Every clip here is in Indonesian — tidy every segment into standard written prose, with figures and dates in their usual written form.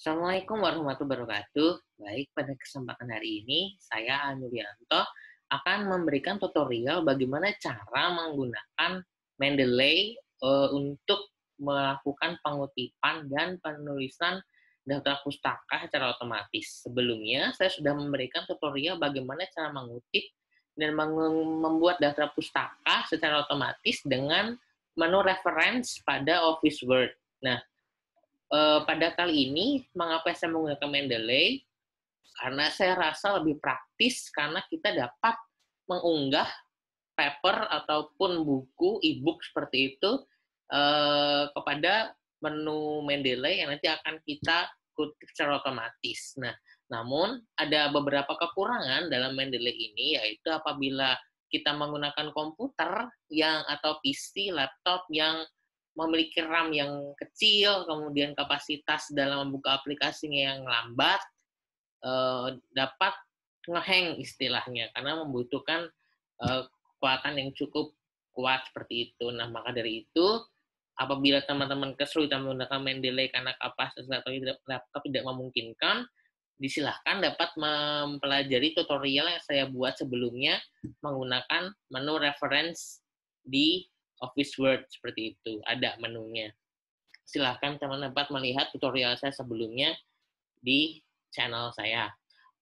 Assalamualaikum warahmatullahi wabarakatuh. Baik, pada kesempatan hari ini, saya Anulianto akan memberikan tutorial bagaimana cara menggunakan Mendeley untuk melakukan pengutipan dan penulisan daftar pustaka secara otomatis. Sebelumnya, saya sudah memberikan tutorial bagaimana cara mengutip dan membuat daftar pustaka secara otomatis dengan menu reference pada Office Word. Nah, pada kali ini, mengapa saya menggunakan Mendeley? Karena saya rasa lebih praktis karena kita dapat mengunggah paper ataupun buku e-book seperti itu kepada menu Mendeley yang nanti akan kita kutip secara otomatis. Nah, namun ada beberapa kekurangan dalam Mendeley ini, yaitu apabila kita menggunakan komputer atau PC, laptop yang memiliki RAM yang kecil, kemudian kapasitas dalam membuka aplikasinya yang lambat, dapat ngehang istilahnya, karena membutuhkan kekuatan yang cukup kuat seperti itu. Nah, maka dari itu, apabila teman-teman kesulitan menggunakan Mendeley karena kapasitas laptop tidak memungkinkan, disilahkan dapat mempelajari tutorial yang saya buat sebelumnya menggunakan menu reference di Office Word seperti itu, ada menunya. Silahkan teman-teman dapat melihat tutorial saya sebelumnya di channel saya.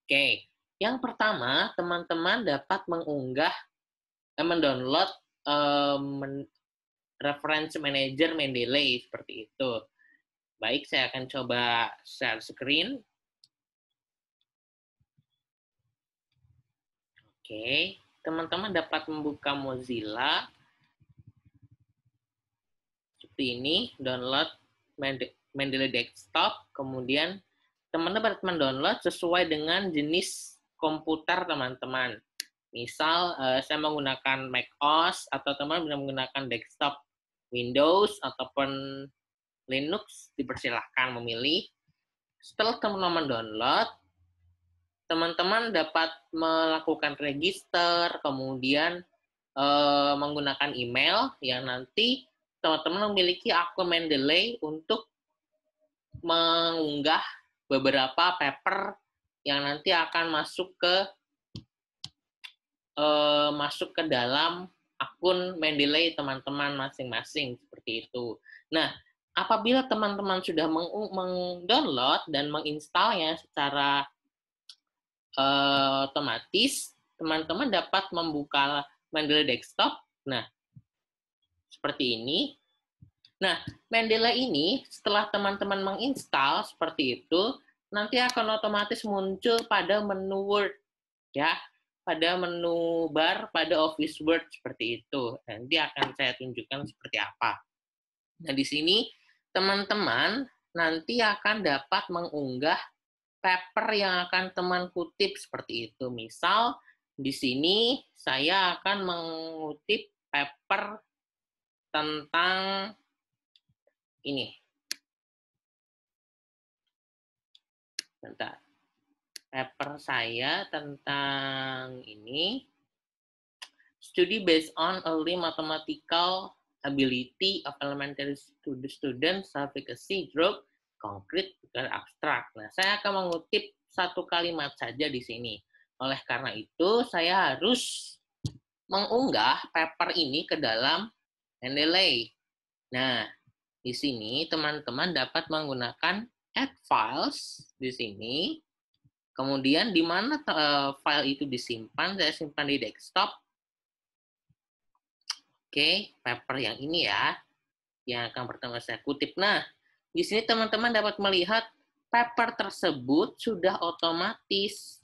Oke, yang pertama teman-teman dapat mendownload reference manager Mendeley seperti itu. Baik, saya akan coba share screen. Oke, teman-teman dapat membuka Mozilla seperti ini, download Mendeley Desktop, kemudian teman-teman dapat mendownload sesuai dengan jenis komputer teman-teman. Misal, saya menggunakan macOS, atau teman-teman menggunakan desktop Windows ataupun Linux, dipersilahkan memilih. Setelah teman-teman download, teman-teman dapat melakukan register, kemudian menggunakan email yang nanti teman-teman memiliki akun Mendeley untuk mengunggah beberapa paper yang nanti akan masuk ke dalam akun Mendeley teman-teman masing-masing seperti itu. Nah, apabila teman-teman sudah meng-download dan menginstalnya secara otomatis, teman-teman dapat membuka Mendeley Desktop. Nah, seperti ini. Nah, Mendeley ini setelah teman-teman menginstal seperti itu, nanti akan otomatis muncul pada menu Word, ya, pada menu bar pada Office Word seperti itu. Nanti akan saya tunjukkan seperti apa. Nah, di sini teman-teman nanti akan dapat mengunggah paper yang akan teman kutip seperti itu. Misal di sini saya akan mengutip paper tentang ini. Bentar. Paper saya tentang ini. Study based on early mathematical ability of elementary students, self-efficacy, group, concrete, dan abstract. Nah, saya akan mengutip satu kalimat saja di sini. Oleh karena itu, saya harus mengunggah paper ini ke dalam Mendeley. Nah, di sini teman-teman dapat menggunakan add files di sini. Kemudian di mana file itu disimpan, saya simpan di desktop. Oke, paper yang ini ya, yang akan pertama saya kutip. Nah, di sini teman-teman dapat melihat paper tersebut sudah otomatis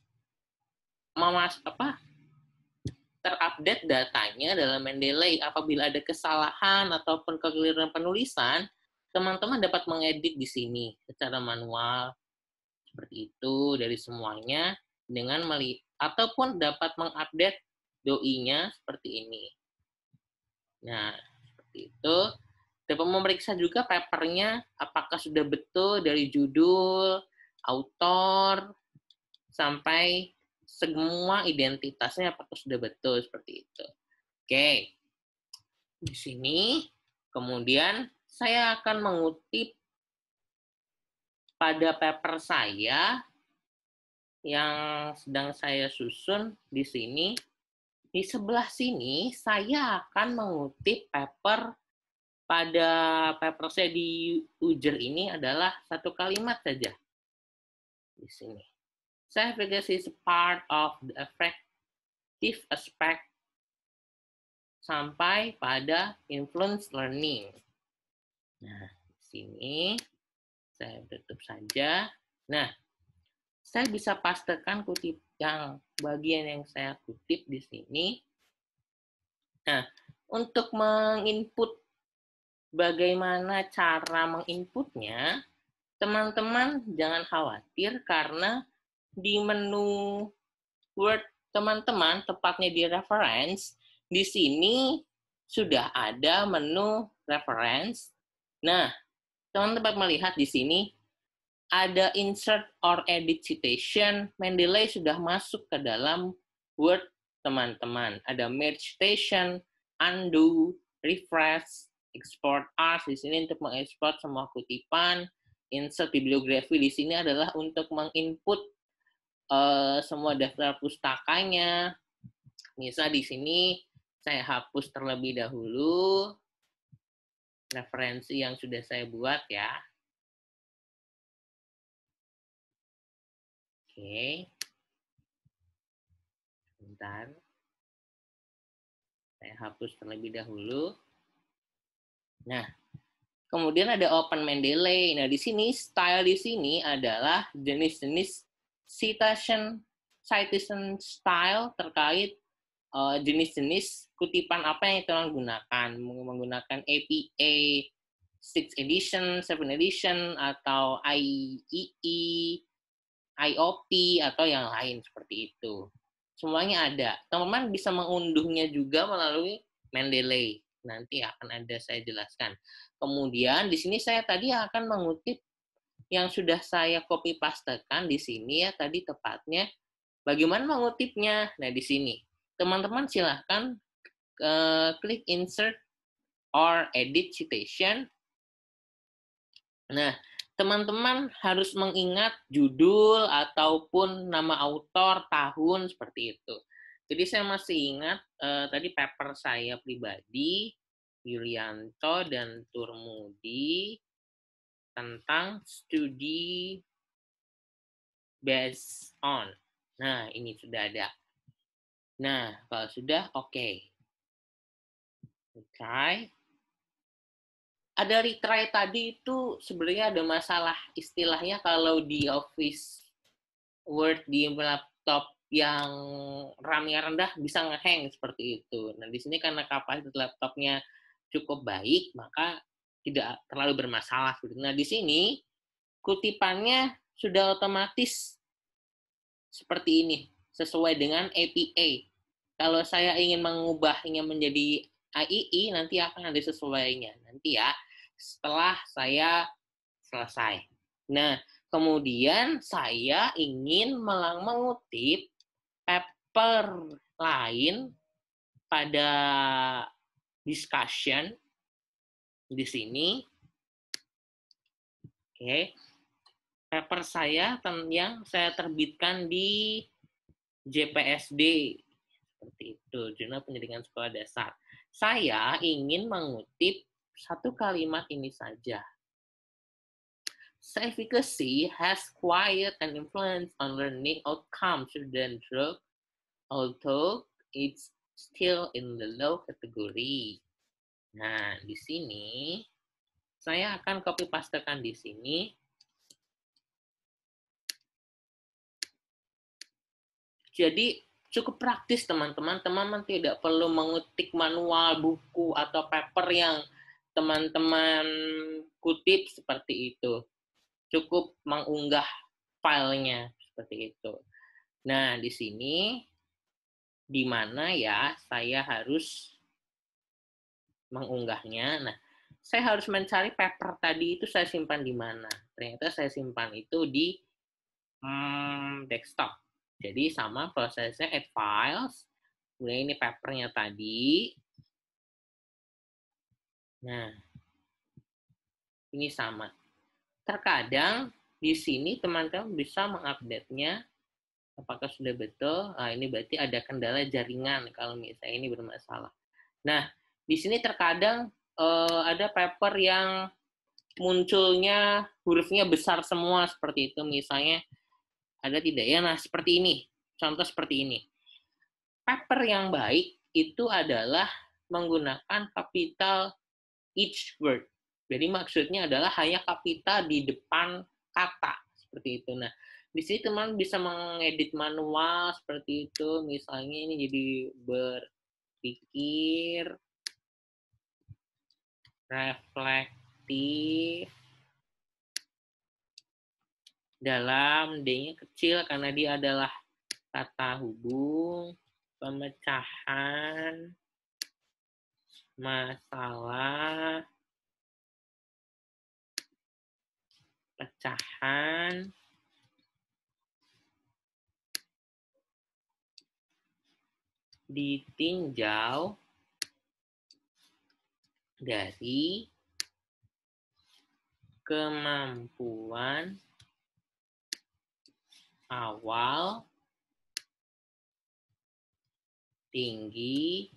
terupdate datanya dalam Mendeley. Apabila ada kesalahan ataupun kekeliruan penulisan, teman-teman dapat mengedit di sini secara manual seperti itu dari semuanya dengan ataupun dapat mengupdate doi-nya seperti ini. Nah, seperti itu. Dapat memeriksa juga papernya apakah sudah betul dari judul, autor, sampai semua identitasnya apakah sudah betul seperti itu. Oke. Di sini kemudian saya akan mengutip pada paper saya yang sedang saya susun di sini, di sebelah sini saya akan mengutip paper pada paper saya di ujer ini adalah satu kalimat saja di sini. Self-efficacy is part of the effective aspect sampai pada influence learning. Nah, di sini saya tutup saja. Nah, saya bisa pastekan kutip yang bagian yang saya kutip di sini. Nah, untuk menginput bagaimana cara menginputnya, teman-teman jangan khawatir karena di menu Word teman-teman, tepatnya di reference, di sini sudah ada menu reference. Nah, teman-teman melihat di sini ada insert or edit citation. Mendeley sudah masuk ke dalam Word teman-teman. Ada merge citation, undo, refresh, export as di sini untuk mengekspor semua kutipan. Insert bibliografi di sini adalah untuk menginput semua daftar pustakanya. Misal di sini saya hapus terlebih dahulu referensi yang sudah saya buat ya. Oke. Bentar. Saya hapus terlebih dahulu. Nah, kemudian ada Open Mendeley. Nah, di sini style di sini adalah jenis-jenis citation style terkait jenis-jenis kutipan apa yang telah gunakan, menggunakan APA 6 edition, 7 edition, atau IEE, IOP, atau yang lain seperti itu. Semuanya ada. Teman-teman bisa mengunduhnya juga melalui Mendeley. Nanti akan ada saya jelaskan. Kemudian di sini saya tadi akan mengutip yang sudah saya copy pastekan di sini ya tadi tepatnya. Bagaimana mengutipnya? Nah, di sini. Teman-teman silahkan klik insert or edit citation. Nah, teman-teman harus mengingat judul ataupun nama autor, tahun, seperti itu. Jadi saya masih ingat tadi paper saya pribadi, Yulianto dan Turmudi, tentang studi based on. Nah, ini sudah ada. Nah, kalau sudah, oke. Retry. Ada retry tadi itu sebenarnya ada masalah istilahnya kalau di Office Word di laptop yang RAM-nya rendah bisa nge-hang seperti itu. Nah, di sini karena kapasitas laptopnya cukup baik, maka tidak terlalu bermasalah. Nah, di sini kutipannya sudah otomatis seperti ini, sesuai dengan APA. Kalau saya ingin mengubahnya menjadi IEE, nanti akan ada sesuainya. Nanti ya, setelah saya selesai. Nah, kemudian saya ingin mengutip paper lain pada discussion di sini. Oke. Paper saya yang saya terbitkan di JPSD seperti itu, Jurnal Pendidikan Sekolah Dasar. Saya ingin mengutip satu kalimat ini saja. Self-efficacy has quite an influence on learning outcomes than drug, although it's still in the low category. Nah, di sini saya akan copy pastekan di sini. Jadi cukup praktis teman-teman. Teman-teman tidak perlu mengetik manual buku atau paper yang teman-teman kutip seperti itu. Cukup mengunggah filenya seperti itu. Nah, di sini di mana ya saya harus mengunggahnya. Nah, saya harus mencari paper tadi itu saya simpan di mana. Ternyata saya simpan itu di desktop. Jadi sama prosesnya add files. Kemudian ini papernya tadi. Nah, ini sama. Terkadang di sini teman-teman bisa mengupdate-nya apakah sudah betul. Nah, ini berarti ada kendala jaringan kalau misalnya ini bermasalah. Nah, di sini terkadang ada paper yang munculnya hurufnya besar semua seperti itu. Misalnya ada tidak ya? Nah, seperti ini. Contoh seperti ini. Paper yang baik itu adalah menggunakan kapital each word. Jadi maksudnya adalah hanya kapital di depan kata seperti itu. Nah, di sini teman bisa mengedit manual seperti itu. Misalnya ini jadi berpikir, reflektif, dalam, D-nya kecil karena dia adalah kata hubung, pemecahan, masalah, pecahan, ditinjau dari kemampuan awal, tinggi,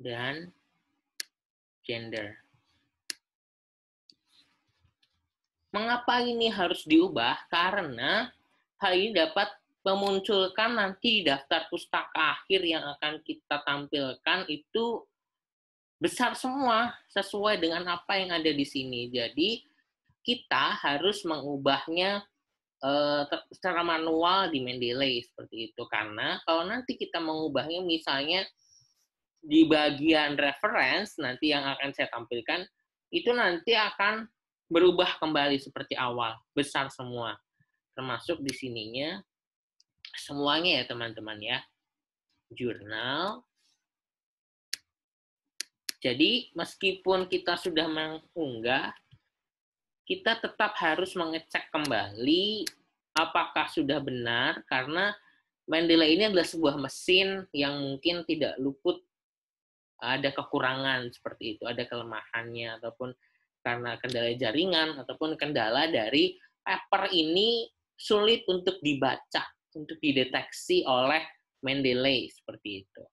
dan gender. Mengapa ini harus diubah? Karena hal ini dapat memunculkan nanti daftar pustaka akhir yang akan kita tampilkan itu besar semua sesuai dengan apa yang ada di sini. Jadi kita harus mengubahnya secara manual di Mendeley seperti itu. Karena kalau nanti kita mengubahnya misalnya di bagian reference nanti yang akan saya tampilkan itu nanti akan berubah kembali seperti awal, besar semua. Termasuk di sininya semuanya ya teman-teman ya. Jurnal. Jadi meskipun kita sudah mengunggah, kita tetap harus mengecek kembali apakah sudah benar karena Mendeley ini adalah sebuah mesin yang mungkin tidak luput ada kekurangan seperti itu, ada kelemahannya ataupun karena kendala jaringan ataupun kendala dari paper ini sulit untuk dibaca, untuk dideteksi oleh Mendeley seperti itu.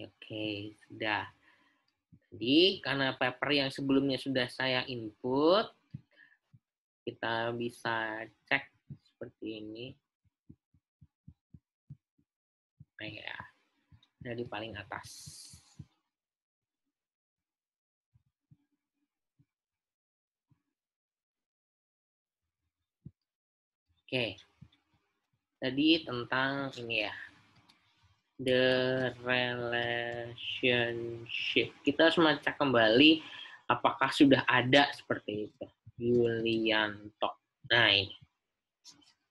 Oke, sudah. Jadi karena paper yang sebelumnya sudah saya input, kita bisa cek seperti ini. Nah ya, dari paling atas. Oke, tadi tentang ini ya, the relationship. Kita harus mengecek kembali apakah sudah ada seperti itu. Yulianto. Nah ini.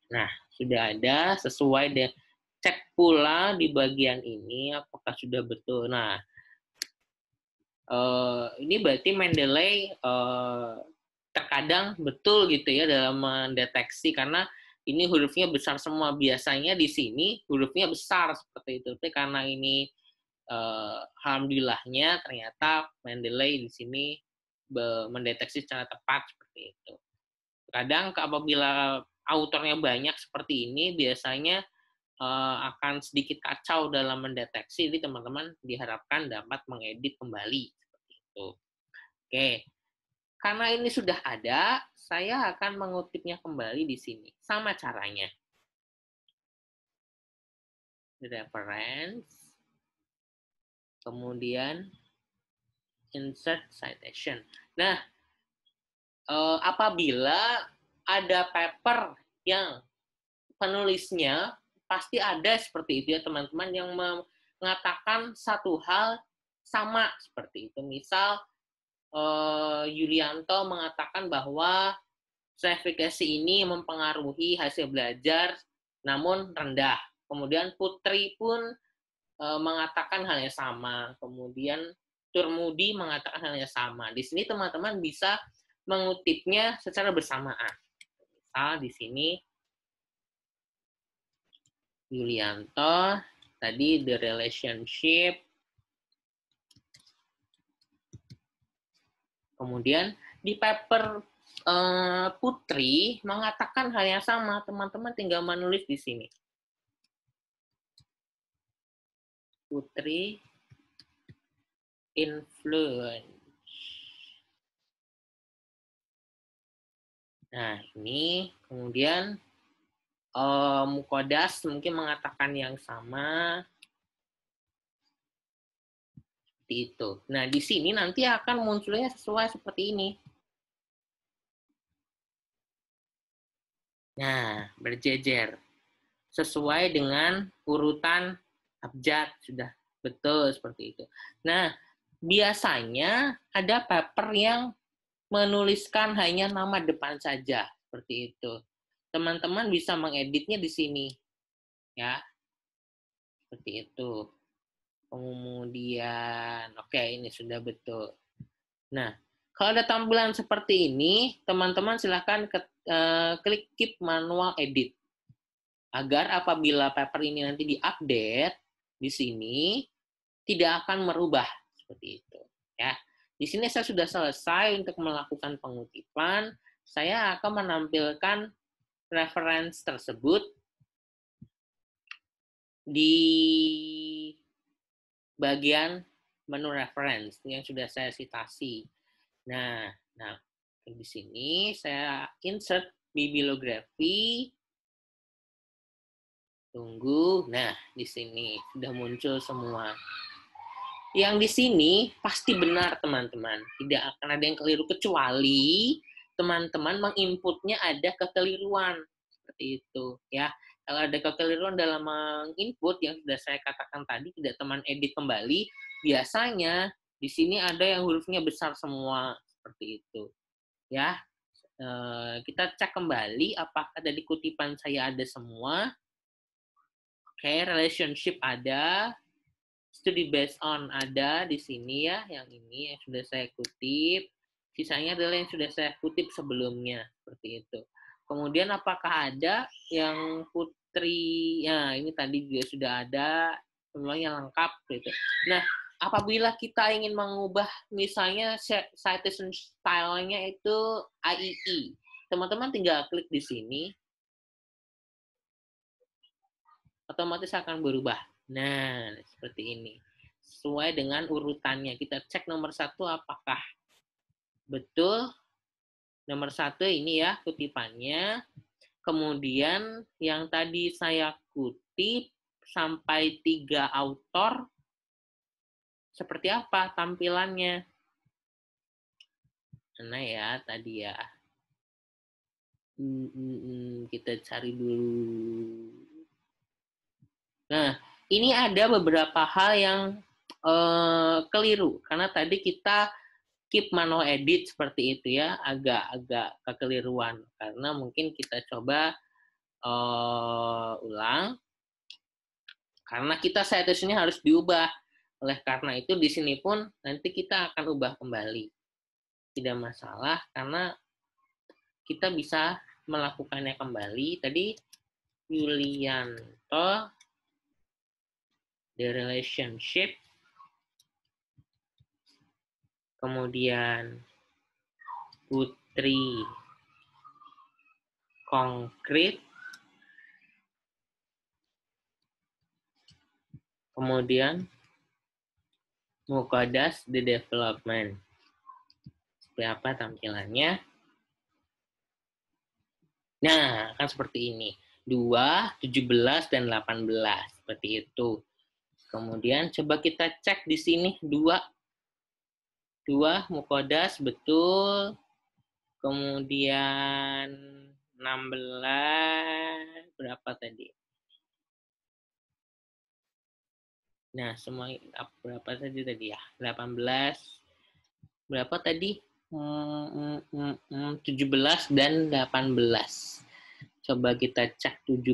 Nah, sudah ada sesuai dengan cek pula di bagian ini apakah sudah betul. Nah, ini berarti Mendeley terkadang betul gitu ya dalam mendeteksi karena ini hurufnya besar semua. Biasanya di sini hurufnya besar seperti itu. Tapi karena ini alhamdulillahnya ternyata Mendeley di sini mendeteksi secara tepat seperti itu. Kadang apabila autornya banyak seperti ini biasanya akan sedikit kacau dalam mendeteksi. Jadi teman-teman diharapkan dapat mengedit kembali seperti itu. Oke. Karena ini sudah ada, saya akan mengutipnya kembali di sini. Sama caranya. Reference. Kemudian insert citation. Nah, apabila ada paper yang penulisnya pasti ada seperti itu ya teman-teman yang mengatakan satu hal sama seperti itu. Misal Yulianto mengatakan bahwa stratifikasi ini mempengaruhi hasil belajar namun rendah. Kemudian Putri pun mengatakan hal yang sama. Kemudian Turmudi mengatakan hal yang sama. Di sini teman-teman bisa mengutipnya secara bersamaan. Misal di sini Yulianto, tadi the relationship. Kemudian di paper Putri mengatakan hal yang sama, teman-teman tinggal menulis di sini. Putri influence. Nah, ini kemudian Mukodas mungkin mengatakan yang sama. Seperti itu. Nah, di sini nanti akan munculnya sesuai seperti ini. Nah, berjejer. Sesuai dengan urutan abjad. Sudah betul seperti itu. Nah, biasanya ada paper yang menuliskan hanya nama depan saja. Seperti itu. Teman-teman bisa mengeditnya di sini. Ya, seperti itu. Kemudian, oke, ini sudah betul. Nah, kalau ada tampilan seperti ini, teman-teman silahkan klik keep manual edit. Agar apabila paper ini nanti diupdate di sini, tidak akan merubah. Seperti itu. Ya. Di sini saya sudah selesai untuk melakukan pengutipan. Saya akan menampilkan reference tersebut di bagian menu reference yang sudah saya citasi. Nah, di sini saya insert bibliografi. Tunggu. Nah, di sini sudah muncul semua. Yang di sini pasti benar, teman-teman. Tidak akan ada yang keliru kecuali teman-teman menginputnya ada kekeliruan. Seperti itu, ya. Kalau ada kekeliruan dalam menginput yang sudah saya katakan tadi, tidak teman edit kembali, biasanya di sini ada yang hurufnya besar semua. Seperti itu. Ya, kita cek kembali apakah dari kutipan saya ada semua. Oke, relationship ada, studi based on ada di sini ya, yang ini yang sudah saya kutip. Sisanya adalah yang sudah saya kutip sebelumnya, seperti itu. Kemudian apakah ada yang Putri, ya ini tadi juga sudah ada, semuanya lengkap gitu. Nah, apabila kita ingin mengubah misalnya citation style-nya itu IEE, teman-teman tinggal klik di sini, otomatis akan berubah. Nah, seperti ini. Sesuai dengan urutannya. Kita cek nomor 1 apakah betul. Nomor 1 ini ya kutipannya. Kemudian yang tadi saya kutip sampai 3 autor, seperti apa tampilannya? Mana ya tadi ya? Kita cari dulu. Nah, ini ada beberapa hal yang keliru. Karena tadi kita keep manual edit seperti itu ya, agak-agak kekeliruan. Karena mungkin kita coba ulang. Karena kita citation-nya harus diubah. Oleh karena itu, di sini pun nanti kita akan ubah kembali. Tidak masalah, karena kita bisa melakukannya kembali. Tadi, Yulianto, the relationship, kemudian Putri konkret, kemudian Mukodas the development. Seperti apa tampilannya? Nah, kan seperti ini. 2, 17, dan 18. Seperti itu. Kemudian coba kita cek di sini 2 Mukodas betul. Kemudian 16 berapa tadi? Nah, semua berapa tadi ya? 18 berapa tadi? 17 dan 18. Coba kita cek 17.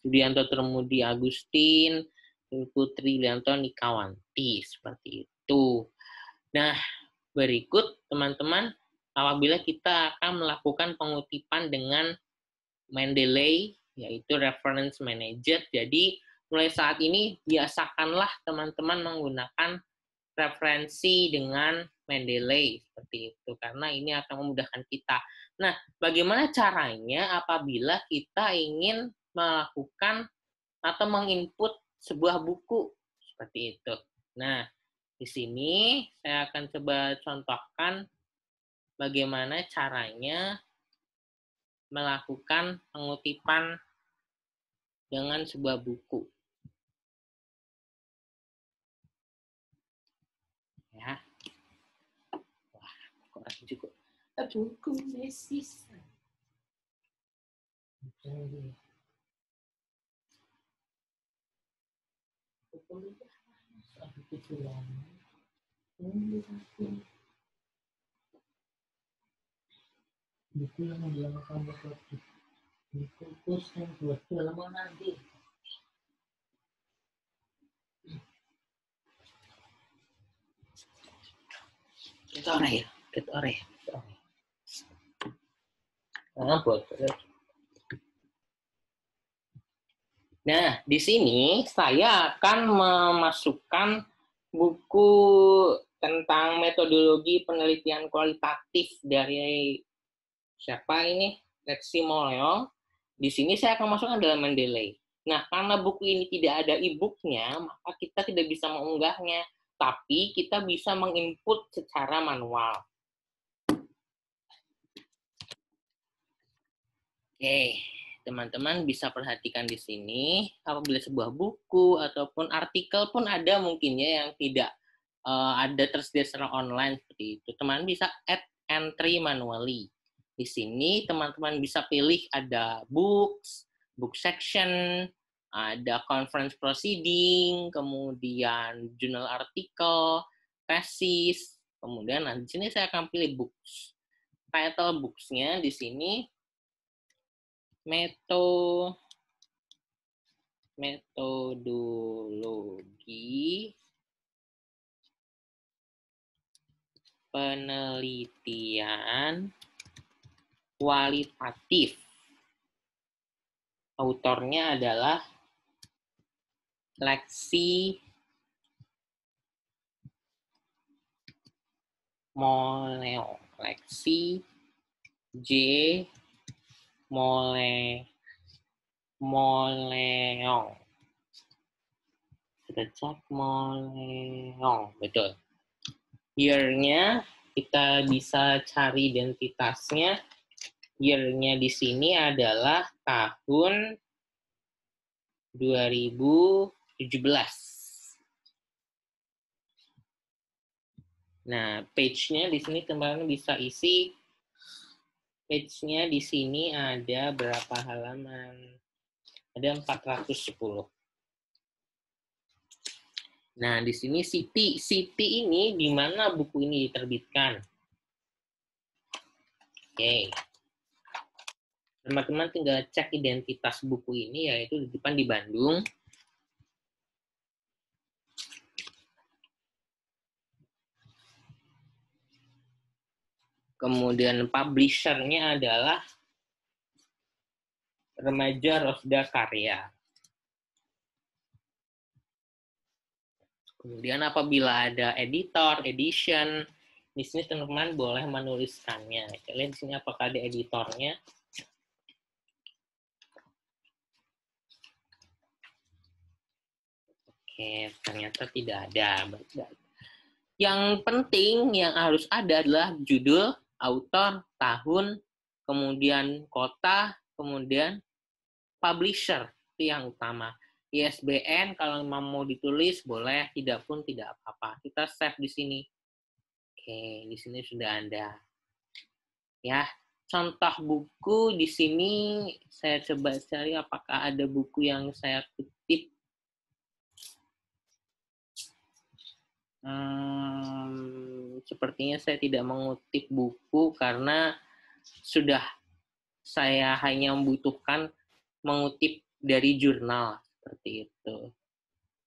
Yulianto Termudi Agustin, Putri Yulianto Nikawanti, seperti itu. Nah, berikut teman-teman, apabila kita akan melakukan pengutipan dengan Mendeley yaitu reference manager. Jadi mulai saat ini biasakanlah teman-teman menggunakan referensi dengan Mendeley seperti itu, karena ini akan memudahkan kita. Nah, bagaimana caranya apabila kita ingin melakukan atau menginput sebuah buku seperti itu? Nah, di sini saya akan coba contohkan bagaimana caranya melakukan pengutipan dengan sebuah buku. Ya. Wah, kurang juga. Buku mesis. Buku yang menjelaskan buku khusus yang buat halaman nanti. Kita orang ya, kita orang ya. Nah, di sini saya akan memasukkan buku tentang metodologi penelitian kualitatif dari siapa ini? Lexi Moleong. Di sini saya akan masukkan dalam Mendeley. Nah, karena buku ini tidak ada e-booknya, maka kita tidak bisa mengunggahnya. Tapi kita bisa menginput secara manual. Oke, teman-teman bisa perhatikan di sini, apabila sebuah buku ataupun artikel pun ada mungkinnya yang tidak ada tersedia secara online seperti itu. Teman bisa add entry manually. Di sini teman-teman bisa pilih ada books, book section, ada conference proceeding, kemudian jurnal artikel, thesis, kemudian di sini saya akan pilih books. Title books-nya di sini metodologi penelitian kualitatif. Autornya adalah Lexi Moleong. Lexi J. Moleong. Kita cek Moleong. Betul. Year-nya kita bisa cari identitasnya. Year-nya di sini adalah tahun 2017. Nah, page-nya di sini teman-teman bisa isi. Page-nya di sini ada berapa halaman? Ada 410. Nah, di sini City ini di mana buku ini diterbitkan? Oke. Teman-teman tinggal cek identitas buku ini, yaitu di depan di Bandung. Kemudian publisher-nya adalah Remaja Rosda Karya. Kemudian apabila ada editor, edition, di sini teman-teman boleh menuliskannya. Kita lihat di sini apakah ada editornya. Oke, ternyata tidak ada. Yang penting yang harus ada adalah judul, author, tahun, kemudian kota, kemudian publisher. Itu yang utama. ISBN kalau mau ditulis boleh, tidak pun tidak apa-apa. Kita save di sini. Oke, di sini sudah ada. Ya, contoh buku di sini saya coba cari apakah ada buku yang saya kutip. Sepertinya saya tidak mengutip buku karena sudah saya hanya membutuhkan mengutip dari jurnal seperti itu.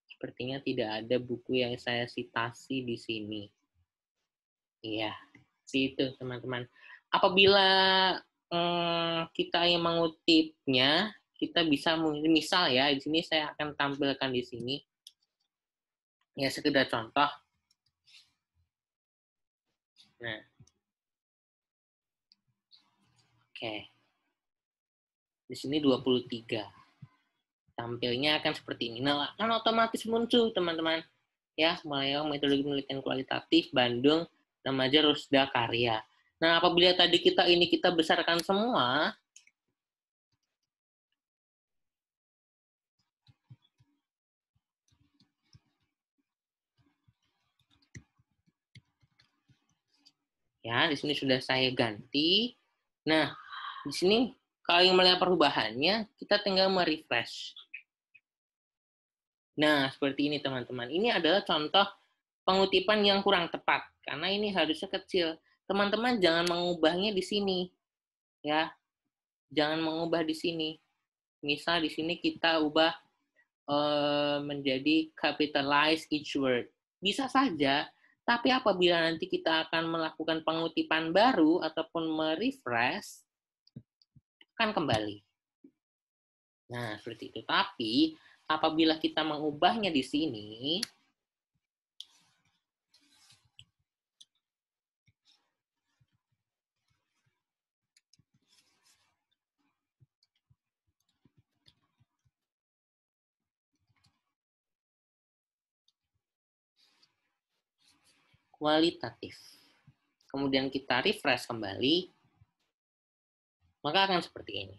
Sepertinya tidak ada buku yang saya citasi di sini. Iya, itu teman-teman. Apabila kita yang mengutipnya, kita bisa misal ya, di sini saya akan tampilkan di sini ya sekedar contoh. Nah, oke. Di sini 23. Tampilnya akan seperti ini. Nah, kan otomatis muncul teman-teman. Ya, mulai metodologi penelitian kualitatif Bandung, Remaja Rusda Karya. Nah, apabila tadi kita besarkan semua, ya, di sini sudah saya ganti. Nah, di sini kalau yang melihat perubahannya, kita tinggal merefresh. Nah, seperti ini teman-teman. Ini adalah contoh pengutipan yang kurang tepat, karena ini harusnya kecil. Teman-teman jangan mengubahnya di sini. Ya, jangan mengubah di sini. Misal di sini kita ubah menjadi capitalize each word. Bisa saja, tapi apabila nanti kita akan melakukan pengutipan baru ataupun merefresh, akan kembali. Nah, seperti itu. Tapi apabila kita mengubahnya di sini, kualitatif. Kemudian kita refresh kembali, maka akan seperti ini.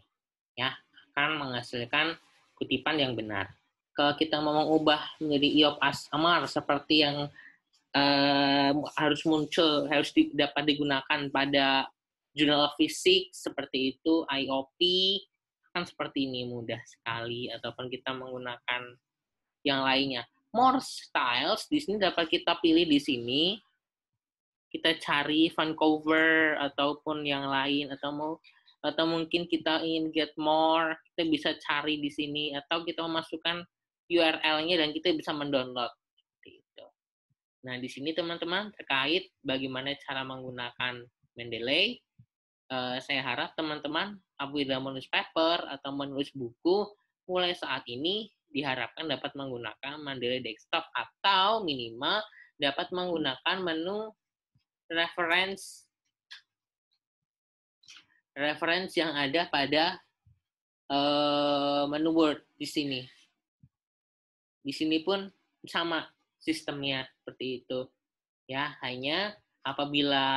Ya, akan menghasilkan kutipan yang benar. Kalau kita mau mengubah menjadi Iop Amar seperti yang harus muncul, harus dapat digunakan pada Journal of Physics seperti itu, IOP, kan seperti ini mudah sekali, ataupun kita menggunakan yang lainnya. More styles di sini dapat kita pilih di sini. Kita cari Vancouver ataupun yang lain, atau mungkin kita ingin get more, kita bisa cari di sini, atau kita memasukkan URL-nya dan kita bisa mendownload. Nah, di sini teman-teman terkait bagaimana cara menggunakan Mendeley, saya harap teman-teman apabila menulis paper atau menulis buku, mulai saat ini diharapkan dapat menggunakan Mendeley Desktop atau minimal dapat menggunakan menu reference yang ada pada menu Word di sini. Di sini pun sama sistemnya seperti itu. Ya, hanya apabila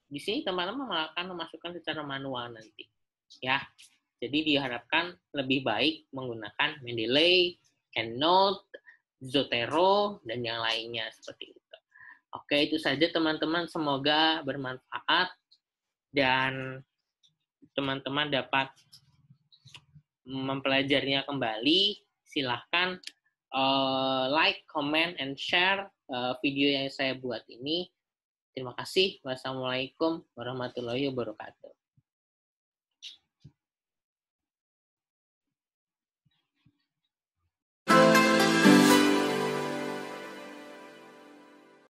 di sini teman-teman akan memasukkan secara manual nanti. Ya, jadi diharapkan lebih baik menggunakan Mendeley, EndNote, Zotero, dan yang lainnya seperti itu. Oke, itu saja teman-teman. Semoga bermanfaat dan teman-teman dapat mempelajarinya kembali. Silahkan like, comment, and share video yang saya buat ini. Terima kasih. Wassalamualaikum warahmatullahi wabarakatuh.